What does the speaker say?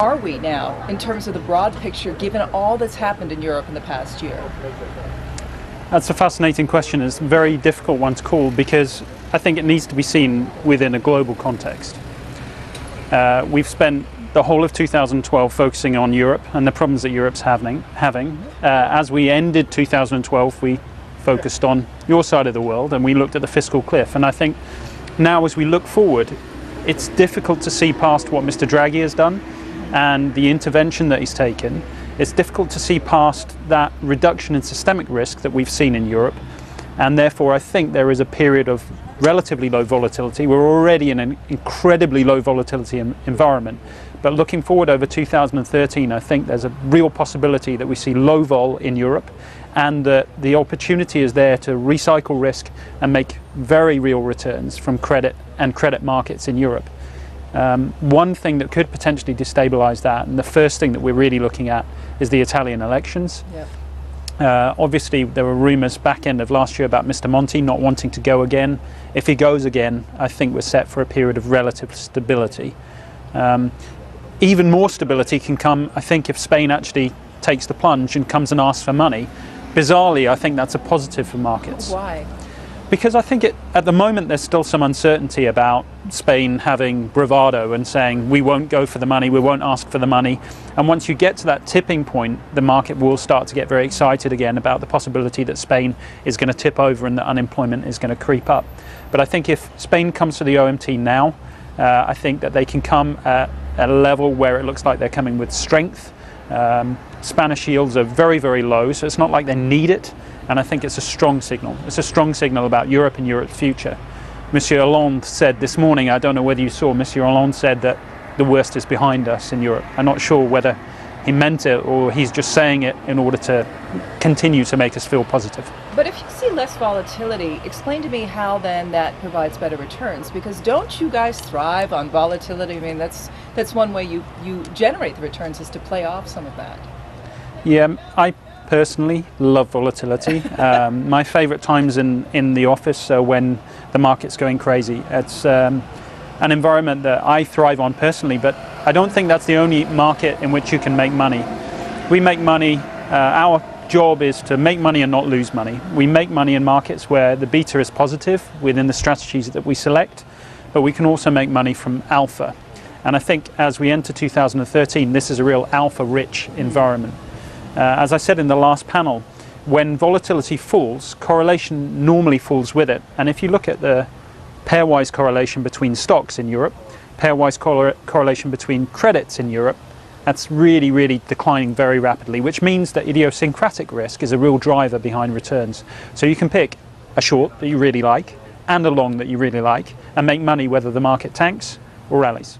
are we now in terms of the broad picture, given all that's happened in Europe in the past year? That's a fascinating question. It's a very difficult one to call because I think it needs to be seen within a global context. We've spent the whole of 2012 focusing on Europe and the problems that Europe's having. As we ended 2012, we focused on your side of the world and we looked at the fiscal cliff. And I think now as we look forward, it's difficult to see past what Mr. Draghi has done and the intervention that he's taken. It's difficult to see past that reduction in systemic risk that we've seen in Europe. And therefore, I think there is a period of relatively low volatility. We're already in an incredibly low volatility environment. But looking forward over 2013, I think there's a real possibility that we see low vol in Europe and that the opportunity is there to recycle risk and make very real returns from credit and credit markets in Europe. One thing that could potentially destabilize that, and the first thing that we're really looking at, is the Italian elections. Yep. Obviously, there were rumours back end of last year about Mr. Monti not wanting to go again. If he goes again, I think we're set for a period of relative stability. Even more stability can come, I think, if Spain actually takes the plunge and comes and asks for money. Bizarrely, I think that's a positive for markets. Why? Because I think at the moment there's still some uncertainty about Spain having bravado and saying we won't go for the money, we won't ask for the money. And once you get to that tipping point, the market will start to get very excited again about the possibility that Spain is going to tip over and that unemployment is going to creep up. But I think if Spain comes to the OMT now, I think that they can come at a level where it looks like they're coming with strength. Spanish yields are very, very low, so it's not like they need it. And I think it's a strong signal. It's a strong signal about Europe and Europe's future. Monsieur Hollande said this morning, I don't know whether you saw, Monsieur Hollande said that the worst is behind us in Europe. I'm not sure whether he meant it or he's just saying it in order to continue to make us feel positive. But if you see less volatility, explain to me how then that provides better returns, because don't you guys thrive on volatility? I mean, that's one way you generate the returns, is to play off some of that. Yeah, I personally love volatility. My favorite times in the office are when the market's going crazy. It's an environment that I thrive on personally, but I don't think that's the only market in which you can make money. We make money, our job is to make money and not lose money. We make money in markets where the beta is positive within the strategies that we select, but we can also make money from alpha. And I think as we enter 2013, this is a real alpha-rich environment. As I said in the last panel, when volatility falls, correlation normally falls with it. And if you look at the pairwise correlation between stocks in Europe, pairwise correlation between credits in Europe, that's really, really declining very rapidly, which means that idiosyncratic risk is a real driver behind returns. So you can pick a short that you really like and a long that you really like and make money whether the market tanks or rallies.